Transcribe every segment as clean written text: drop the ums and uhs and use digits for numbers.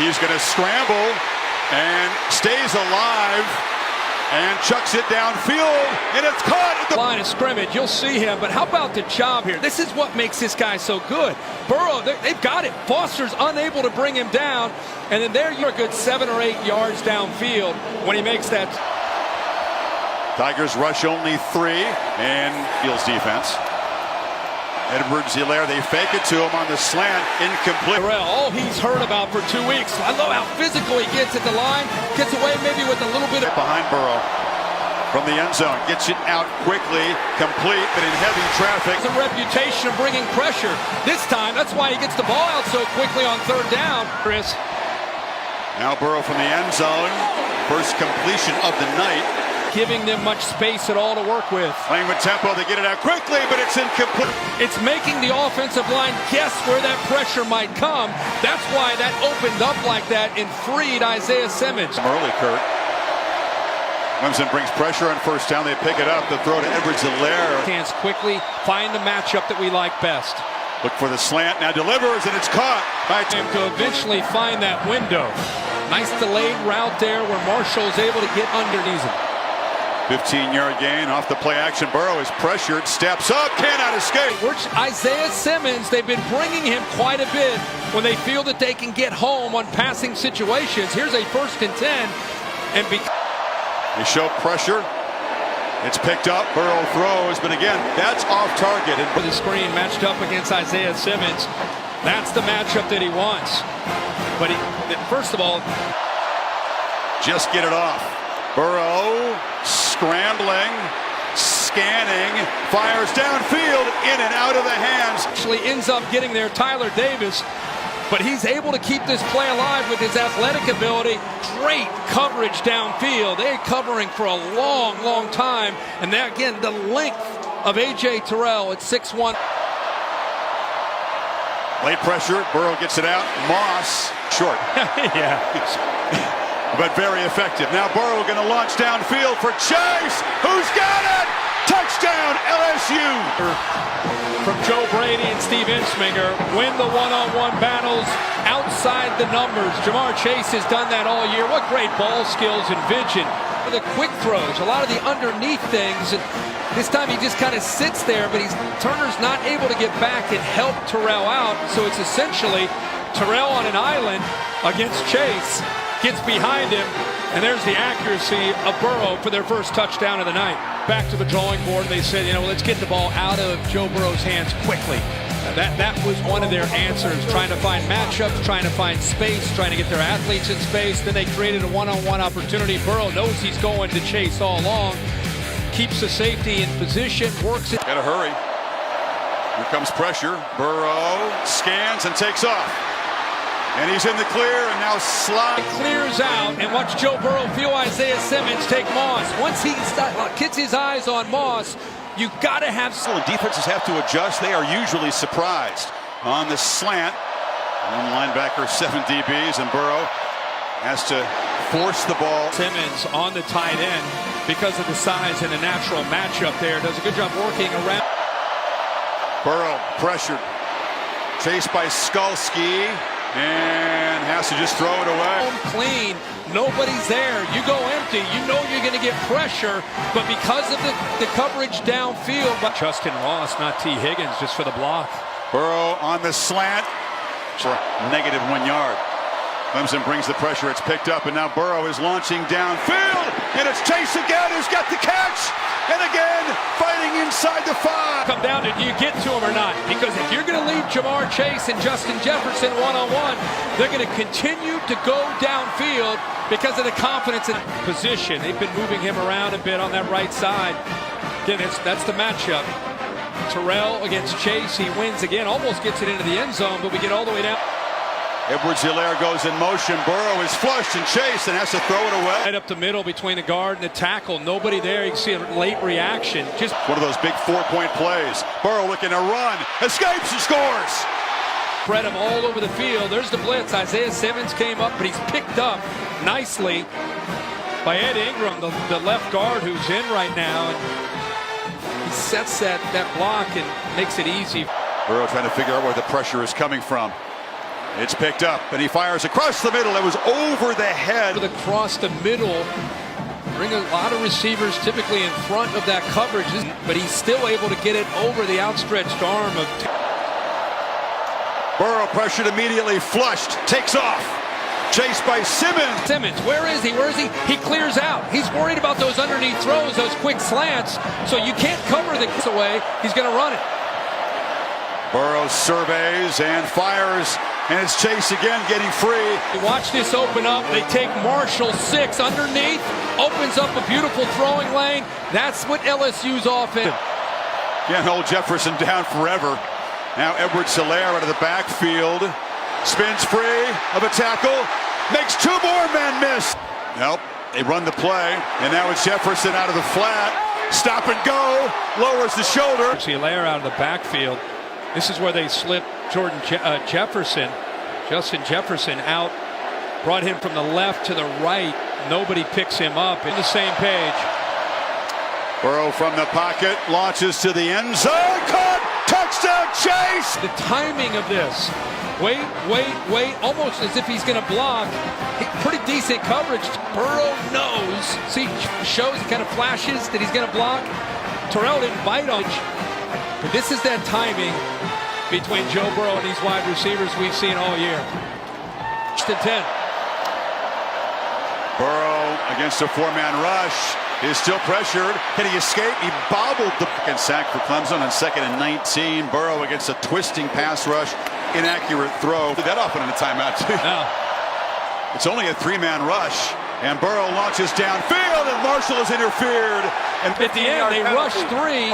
he's going to scramble and stays alive and chucks it downfield, and it's caught at the line of scrimmage. You'll see him, but how about the job here? This is what makes this guy so good. Burrow, they've got it. Foster's unable to bring him down, and then there you're a good 7 or 8 yards downfield when he makes that. Tigers rush only 3, and Fields defense. Edwards-Helaire, they fake it to him on the slant, incomplete. All he's heard about for 2 weeks. I love how physical he gets at the line, gets away maybe with a little bit of behind Burrow from the end zone, gets it out quickly, complete, but in heavy traffic. Has a reputation of bringing pressure. This time, that's why he gets the ball out so quickly on 3rd down. Chris. Now Burrow from the end zone, first completion of the night. Giving them much space at all to work with. Playing with tempo, they get it out quickly, but it's incomplete. It's making the offensive line guess where that pressure might come. That's why that opened up like that and freed Isaiah Simmons. Early, Kurt. Clemson brings pressure on 1st down. They pick it up. The throw to Edwards-Helaire. Hands quickly, find the matchup that we like best. Look for the slant, now delivers, and it's caught by him to eventually find that window. Nice delayed route there where Marshall's able to get underneath him. 15-yard gain off the play action. Burrow is pressured, steps up, cannot escape. Isaiah Simmons, they've been bringing him quite a bit when they feel that they can get home on passing situations. Here's a 1st and 10, and they show pressure. It's picked up. Burrow throws, but again, that's off target. And for the screen matched up against Isaiah Simmons, that's the matchup that he wants. But first of all, just get it off. Burrow scrambling, scanning, fires downfield, in and out of the hands. Actually ends up getting there, Tyler Davis, but he's able to keep this play alive with his athletic ability. Great coverage downfield. They're covering for a long, long time. And there again, the length of A.J. Terrell at 6'1". Late pressure, Burrow gets it out. Moss, short. Yeah. But very effective. Now Burrow going to launch downfield for Chase. Who's got it? Touchdown, LSU. From Joe Brady and Steve Ensminger, win the one-on-one battles outside the numbers. Jamar Chase has done that all year. What great ball skills and vision. The quick throws, a lot of the underneath things. And this time he just kind of sits there, but Turner's not able to get back and help Terrell out. So it's essentially Terrell on an island against Chase. Gets behind him, and there's the accuracy of Burrow for their first touchdown of the night. Back to the drawing board, they said, let's get the ball out of Joe Burrow's hands quickly. That was one of their answers, trying to find matchups, trying to find space, trying to get their athletes in space. Then they created a one-on-one opportunity. Burrow knows he's going to Chase all along, keeps the safety in position, works it. Gotta hurry. Here comes pressure. Burrow scans and takes off. And he's in the clear, and now slide. Clears out, and watch Joe Burrow feel Isaiah Simmons take Moss. Once he gets his eyes on Moss, you've got to have. When defenses have to adjust, they are usually surprised. On the slant, one linebacker, 7 DBs, and Burrow has to force the ball. Simmons on the tight end because of the size and the natural matchup there. Does a good job working around. Burrow pressured, chased by Skalski. And has to just throw it away. Clean, nobody's there. You go empty, you know you're going to get pressure, but because of the coverage downfield. But Justin Ross, not T. Higgins, just for the block. Burrow on the slant for negative -1 yard. Clemson brings the pressure, it's picked up, and now Burrow is launching downfield, and it's Chase again who's got the catch, and again, fighting inside the 5. Come down to, do you get to him or not? Because if you're going to leave Jamar Chase and Justin Jefferson one-on-one, they're going to continue to go downfield because of the confidence in position. They've been moving him around a bit on that right side. Again, that's the matchup. Terrell against Chase, he wins again, almost gets it into the end zone, but we get all the way down. Edwards-Helaire goes in motion. Burrow is flushed and chased and has to throw it away. Right up the middle between the guard and the tackle. Nobody there. You can see a late reaction. Just one of those big 4-point plays. Burrow looking to run, escapes and scores. Spread him all over the field. There's the blitz. Isaiah Simmons came up, but he's picked up nicely by Ed Ingram, the left guard who's in right now. And he sets that block and makes it easy. Burrow trying to figure out where the pressure is coming from. It's picked up, and he fires across the middle. It was over the head. Across the middle, bring a lot of receivers typically in front of that coverage, but he's still able to get it over the outstretched arm of Burrow pressured immediately, flushed, takes off. Chased by Simmons. Where is he? Where is he? He clears out. He's worried about those underneath throws, those quick slants, so you can't cover the away. He's going to run it. Burrow surveys and fires, and it's Chase again getting free. Watch this open up. They take Marshall 6 underneath, opens up a beautiful throwing lane. That's what LSU's offense. Can't hold Jefferson down forever. Now Edwards-Helaire out of the backfield. Spins free of a tackle. Makes 2 more men miss. Nope. They run the play, and now it's Jefferson out of the flat. Stop and go. Lowers the shoulder. Helaire out of the backfield. This is where they slip Justin Jefferson out. Brought him from the left to the right. Nobody picks him up. In the same page. Burrow from the pocket launches to the end zone. Caught. Touchdown Chase. The timing of this. Wait, almost as if he's going to block. Pretty decent coverage. Burrow knows. See, shows, kind of flashes that he's going to block. Terrell didn't bite on it. But this is that timing between Joe Burrow and these wide receivers we've seen all year. 10. Burrow against a 4-man rush. Is still pressured. Can he escape? He bobbled the second sack for Clemson on 2nd and 19. Burrow against a twisting pass rush. Inaccurate throw. Did that often in a timeout, too. No. It's only a 3-man rush. And Burrow launches downfield, and Marshall has interfered. And at the end, they rush 3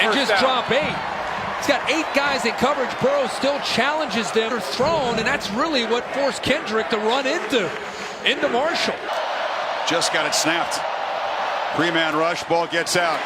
and just drop 8. He's got 8 guys in coverage. Burrow still challenges them. They're thrown, and that's really what forced Kendrick to run into Marshall. Just got it snapped. 3-man rush, ball gets out.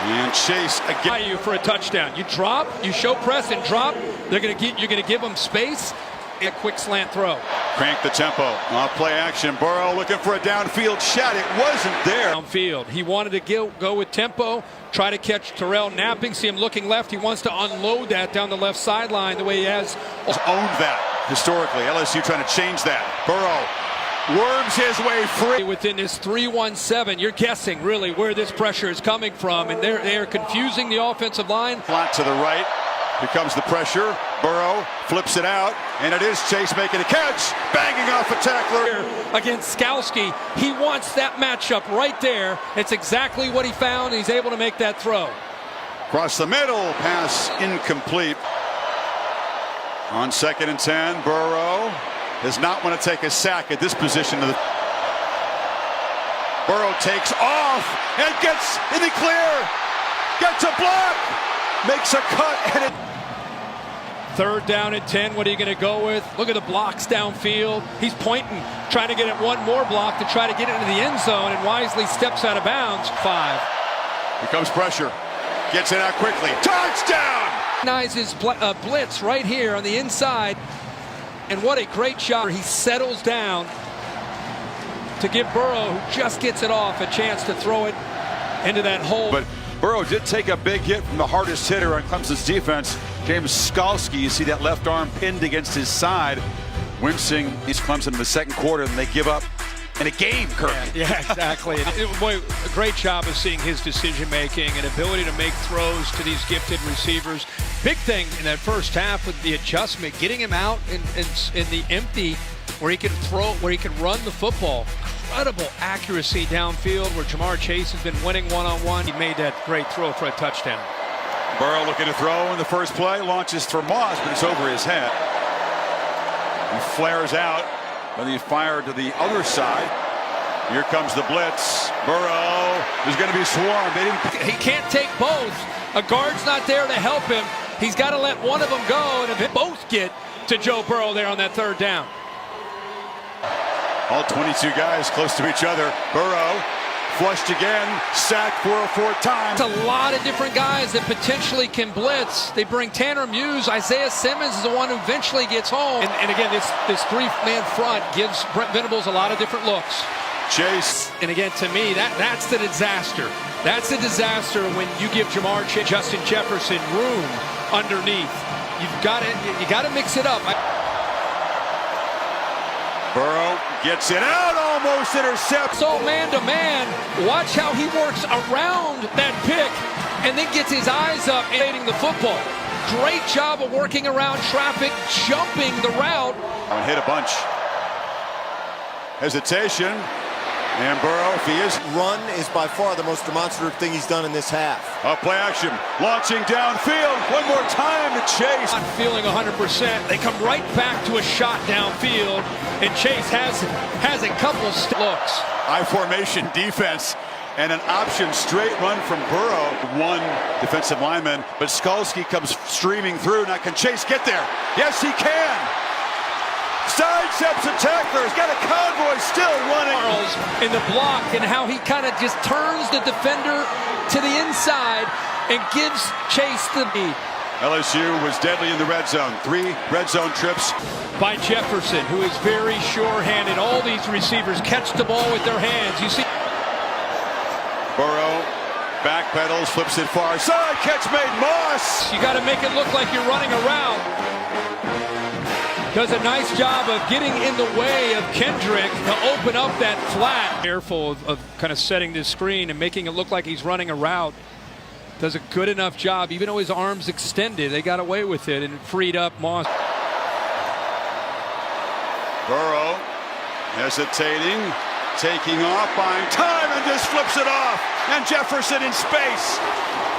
And Chase again. You for a touchdown. You drop, you show press and drop. You're going to give them space. A quick slant throw. Crank the tempo. Off play action. Burrow looking for a downfield shot. It wasn't there. Downfield. He wanted to go with tempo. Try to catch Terrell napping. See him looking left. He wants to unload that down the left sideline the way he has. Owned that historically. LSU trying to change that. Burrow worms his way free. Within this 3-1-7, you're guessing really where this pressure is coming from, and they are confusing the offensive line. Flat to the right. Here comes the pressure. Burrow flips it out, and it is Chase making a catch, banging off a tackler. Against Skowski, he wants that matchup right there. It's exactly what he found. He's able to make that throw. Across the middle, pass incomplete. On 2nd and 10, Burrow does not want to take a sack at this position. Burrow takes off and gets in the clear. Gets a block. Makes a cut. And 3rd down and 10. What are you going to go with? Look at the blocks downfield. He's pointing, trying to get it one more block to try to get it into the end zone, and wisely steps out of bounds. 5. Here comes pressure. Gets it out quickly. Touchdown! Recognizes blitz right here on the inside. And what a great shot. He settles down to give Burrow, who just gets it off, a chance to throw it into that hole. But Burrow did take a big hit from the hardest hitter on Clemson's defense, James Skalski. You see that left arm pinned against his side. Wincing is Clemson in the 2nd quarter, and they give up in a game, Kirk. Yeah, exactly. Boy, a great job of seeing his decision-making and ability to make throws to these gifted receivers. Big thing in that first half with the adjustment, getting him out in the empty where he can throw, where he can run the football. Incredible accuracy downfield where Jamar Chase has been winning one-on-one. He made that great throw for a touchdown. Burrow looking to throw in the first play, launches for Moss, but it's over his head. He flares out. Then he fired to the other side. Here comes the blitz. Burrow is going to be swarmed. He can't take both. A guard's not there to help him. He's got to let one of them go, and if both get to Joe Burrow there on that 3rd down. All 22 guys close to each other. Burrow flushed again, sacked for a 4th time. It's a lot of different guys that potentially can blitz. They bring Tanner Muse. Isaiah Simmons is the one who eventually gets home. And again, this 3-man front gives Brent Venables a lot of different looks. Chase. And again, to me, that's the disaster. That's the disaster when you give Jamar Chase, Justin Jefferson room underneath. You got to mix it up. Burrow gets it out, almost intercepts. So man-to-man, watch how he works around that pick and then gets his eyes up and hitting the football. Great job of working around traffic, jumping the route. Hit a bunch. Hesitation. And Burrow, if he is. Run is by far the most demonstrative thing he's done in this half. A play action, launching downfield. One more time to Chase. Not feeling 100%. They come right back to a shot downfield, and Chase has a couple looks. I-formation defense and an option straight run from Burrow. One defensive lineman, but Skalski comes streaming through. Now can Chase get there? Yes, he can. Sidesteps a tackler. He's got a convoy still running. In the block, and how he kind of just turns the defender to the inside and gives Chase the lead. LSU was deadly in the red zone. 3 red zone trips By Jefferson, who is very sure-handed. All these receivers catch the ball with their hands. You see Burrow backpedals, flips it far side, catch made. Moss. You got to make it look like you're running a route. Does a nice job of getting in the way of Kendrick to open up that flat. Careful of kind of setting this screen and making it look like he's running a route. Does a good enough job, even though his arms extended. They got away with it and freed up Moss. Burrow hesitating, taking off, buying time, and just flips it off. And Jefferson in space.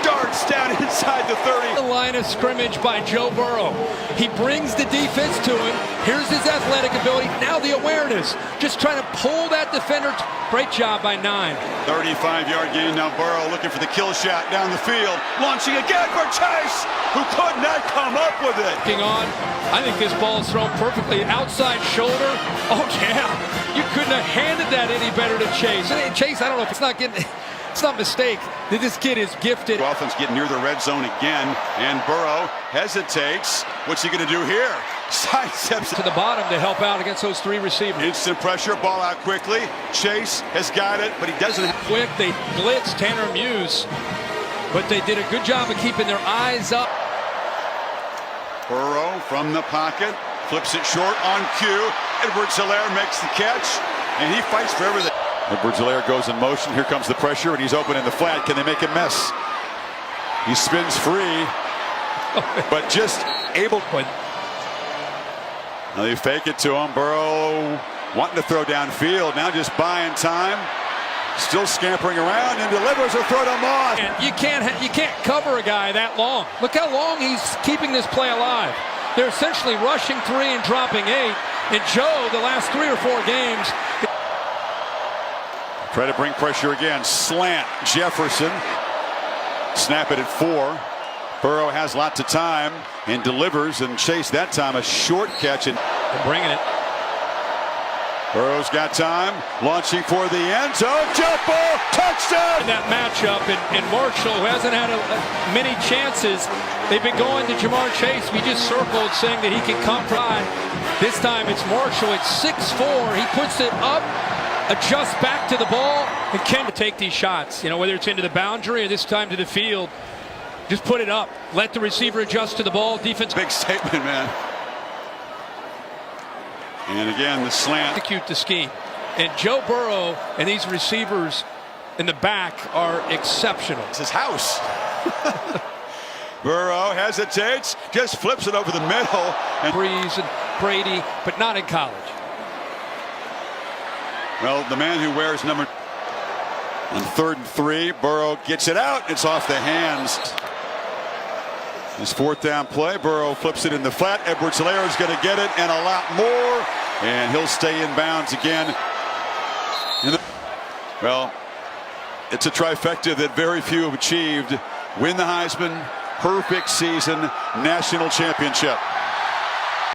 Darts down inside the 30. The line of scrimmage by Joe Burrow. He brings the defense to him. Here's his athletic ability. Now the awareness. Just trying to pull that defender. Great job by 9. 35-yard gain. Now Burrow looking for the kill shot down the field. Launching again for Chase, who could not come up with it. On. I think this ball is thrown perfectly. Outside shoulder. Oh, yeah. You couldn't have handed that any better to Chase. Chase, I don't know if it's not getting... It's not a mistake. This kid is gifted. Offense getting near the red zone again, and Burrow hesitates. What's he going to do here? Sidesteps to the bottom to help out against those 3 receivers. Instant pressure, ball out quickly. Chase has got it, but he doesn't have quick. They blitz Tanner Muse, but they did a good job of keeping their eyes up. Burrow from the pocket, flips it short on cue. Edwards-Helaire makes the catch, and he fights for everything. Edwards-Helaire goes in motion. Here comes the pressure, and he's open in the flat. Can they make a mess? He spins free, but just able. Now they fake it to him. Burrow wanting to throw downfield. Now just buying time. Still scampering around and delivers a throw to Moss. You can't cover a guy that long. Look how long he's keeping this play alive. They're essentially rushing 3 and dropping 8. And Joe, the last 3 or 4 games. Try to bring pressure again. Slant. Jefferson. Snap it at 4. Burrow has lots of time and delivers, and Chase that time a short catch and bringing it. Burrow's got time. Launching for the end zone. Jump ball. Touchdown. In that matchup, and Marshall, who hasn't had many chances, they've been going to Jamar Chase. We just circled saying that he can come by. This time it's Marshall at 6'4". He puts it up. Adjust back to the ball and can take these shots, whether it's into the boundary or this time to the field. Just put it up. Let the receiver adjust to the ball. Defense. Big statement, man. And again, the slant. Execute the scheme. And Joe Burrow and these receivers in the back are exceptional. It's his house. Burrow hesitates, just flips it over the middle. And Breeze and Brady, but not in college. Well, the man who wears number on 3rd and 3, Burrow gets it out. It's off the hands. His 4th down play. Burrow flips it in the flat. Edwards-Helaire is going to get it and a lot more. And he'll stay in bounds again. Well, it's a trifecta that very few have achieved. Win the Heisman, perfect season, national championship.